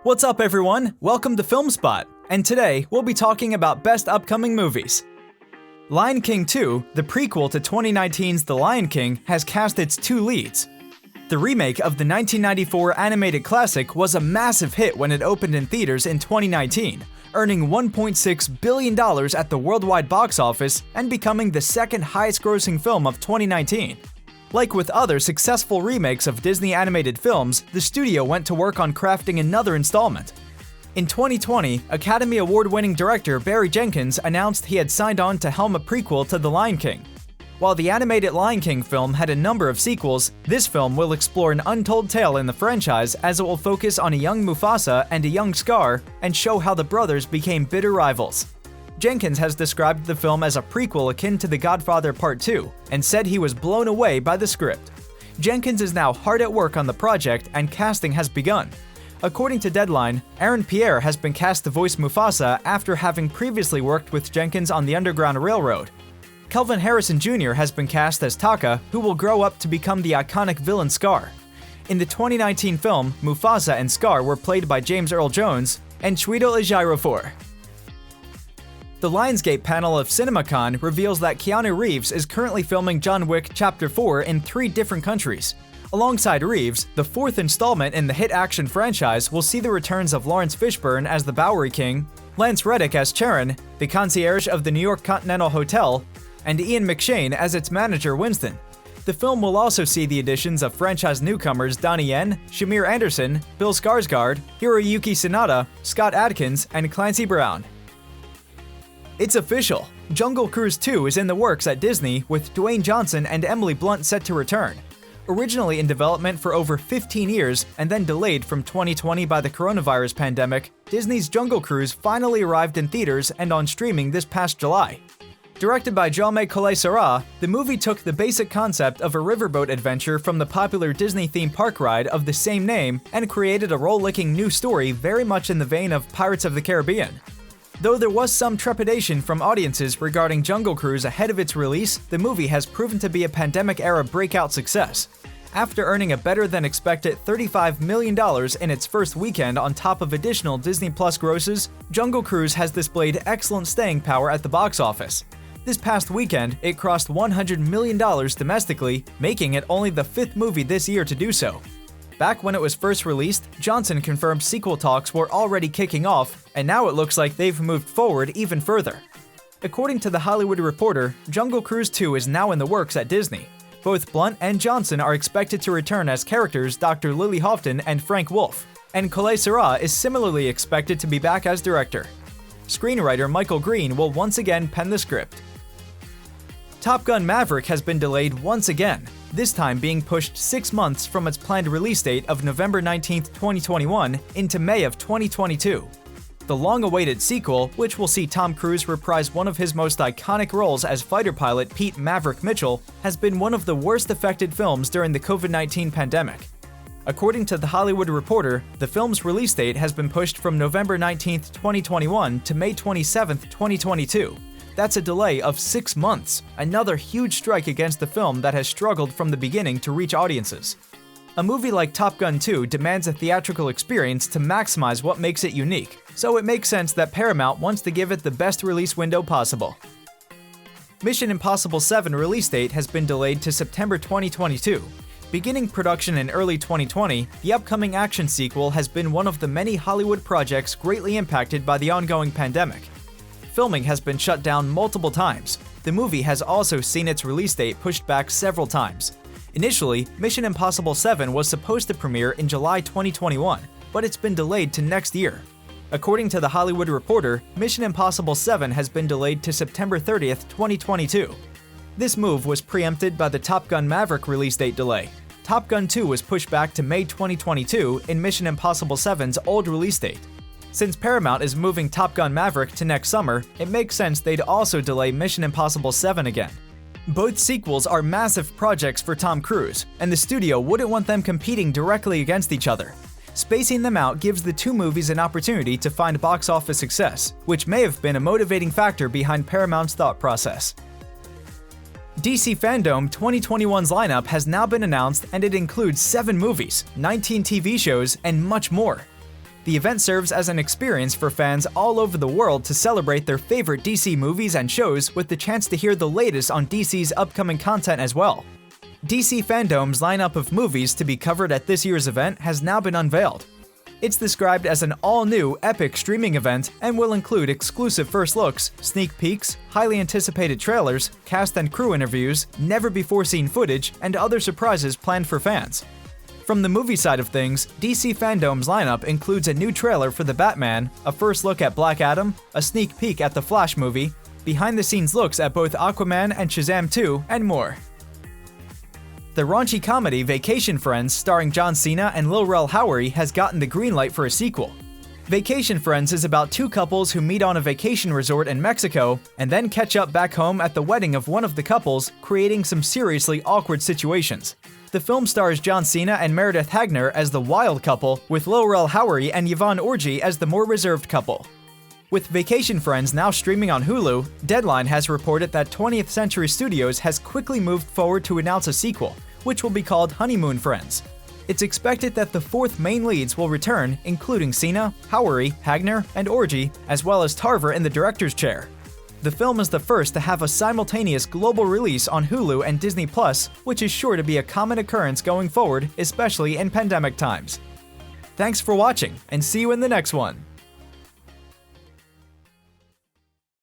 What's up everyone? Welcome to FilmSpot, and today we'll be talking about best upcoming movies. Lion King 2, the prequel to 2019's The Lion King, has cast its two leads. The remake of the 1994 animated classic was a massive hit when it opened in theaters in 2019, earning $1.6 billion at the worldwide box office and becoming the second highest-grossing film of 2019. Like with other successful remakes of Disney animated films, the studio went to work on crafting another installment. In 2020, Academy Award-winning director Barry Jenkins announced he had signed on to helm a prequel to The Lion King. While the animated Lion King film had a number of sequels, this film will explore an untold tale in the franchise as it will focus on a young Mufasa and a young Scar and show how the brothers became bitter rivals. Jenkins has described the film as a prequel akin to The Godfather Part 2 and said he was blown away by the script. Jenkins is now hard at work on the project and casting has begun. According to Deadline, Aaron Pierre has been cast to voice Mufasa after having previously worked with Jenkins on the Underground Railroad. Kelvin Harrison Jr. has been cast as Taka, who will grow up to become the iconic villain Scar. In the 2019 film, Mufasa and Scar were played by James Earl Jones and Chiwetel Ejiofor. The Lionsgate panel of CinemaCon reveals that Keanu Reeves is currently filming John Wick Chapter 4 in 3 different countries. Alongside Reeves, the fourth installment in the hit action franchise will see the returns of Lawrence Fishburne as the Bowery King, Lance Reddick as Charon, the concierge of the New York Continental Hotel, and Ian McShane as its manager Winston. The film will also see the additions of franchise newcomers Donnie Yen, Shamir Anderson, Bill Skarsgård, Hiroyuki Sanada, Scott Adkins, and Clancy Brown. It's official! Jungle Cruise 2 is in the works at Disney, with Dwayne Johnson and Emily Blunt set to return. Originally in development for over 15 years and then delayed from 2020 by the coronavirus pandemic, Disney's Jungle Cruise finally arrived in theaters and on streaming this past July. Directed by Jaume Collet-Serra, the movie took the basic concept of a riverboat adventure from the popular Disney theme park ride of the same name and created a roll-licking new story very much in the vein of Pirates of the Caribbean. Though there was some trepidation from audiences regarding Jungle Cruise ahead of its release, the movie has proven to be a pandemic-era breakout success. After earning a better-than-expected $35 million in its first weekend on top of additional Disney Plus grosses, Jungle Cruise has displayed excellent staying power at the box office. This past weekend, it crossed $100 million domestically, making it only the 5th movie this year to do so. Back when it was first released, Johnson confirmed sequel talks were already kicking off, and now it looks like they've moved forward even further. According to The Hollywood Reporter, Jungle Cruise 2 is now in the works at Disney. Both Blunt and Johnson are expected to return as characters Dr. Lily Hovden and Frank Wolf, and Collet-Serra is similarly expected to be back as director. Screenwriter Michael Green will once again pen the script. Top Gun: Maverick has been delayed once again, this time being pushed 6 months from its planned release date of November 19, 2021 into May of 2022. The long-awaited sequel, which will see Tom Cruise reprise one of his most iconic roles as fighter pilot Pete "Maverick" Mitchell, has been one of the worst affected films during the COVID-19 pandemic. According to The Hollywood Reporter, the film's release date has been pushed from November 19, 2021 to May 27, 2022. That's a delay of 6 months, another huge strike against the film that has struggled from the beginning to reach audiences. A movie like Top Gun 2 demands a theatrical experience to maximize what makes it unique, so it makes sense that Paramount wants to give it the best release window possible. Mission Impossible 7 release date has been delayed to September 2022. Beginning production in early 2020, the upcoming action sequel has been one of the many Hollywood projects greatly impacted by the ongoing pandemic. Filming has been shut down multiple times. The movie has also seen its release date pushed back several times. Initially, Mission Impossible 7 was supposed to premiere in July 2021, but it's been delayed to next year. According to The Hollywood Reporter, Mission Impossible 7 has been delayed to September 30, 2022. This move was preempted by the Top Gun: Maverick release date delay. Top Gun 2 was pushed back to May 2022 in Mission Impossible 7's old release date. Since Paramount is moving Top Gun: Maverick to next summer, it makes sense they'd also delay Mission Impossible 7 again. Both sequels are massive projects for Tom Cruise, and the studio wouldn't want them competing directly against each other. Spacing them out gives the two movies an opportunity to find box office success, which may have been a motivating factor behind Paramount's thought process. DC FanDome 2021's lineup has now been announced, and it includes 7 movies, 19 TV shows, and much more. The event serves as an experience for fans all over the world to celebrate their favorite DC movies and shows with the chance to hear the latest on DC's upcoming content as well. DC FanDome's lineup of movies to be covered at this year's event has now been unveiled. It's described as an all-new, epic streaming event and will include exclusive first looks, sneak peeks, highly anticipated trailers, cast and crew interviews, never-before-seen footage, and other surprises planned for fans. From the movie side of things, DC FanDome's lineup includes a new trailer for The Batman, a first look at Black Adam, a sneak peek at the Flash movie, behind-the-scenes looks at both Aquaman and Shazam 2, and more. The raunchy comedy Vacation Friends starring John Cena and Lil Rel Howery has gotten the green light for a sequel. Vacation Friends is about two couples who meet on a vacation resort in Mexico and then catch up back home at the wedding of one of the couples, creating some seriously awkward situations. The film stars John Cena and Meredith Hagner as the wild couple, with Lil Rel Howery and Yvonne Orji as the more reserved couple. With Vacation Friends now streaming on Hulu, Deadline has reported that 20th Century Studios has quickly moved forward to announce a sequel, which will be called Honeymoon Friends. It's expected that the fourth main leads will return, including Cena, Howery, Hagner, and Orji, as well as Tarver in the director's chair. The film is the first to have a simultaneous global release on Hulu and Disney+, which is sure to be a common occurrence going forward, especially in pandemic times. Thanks for watching, and see you in the next one!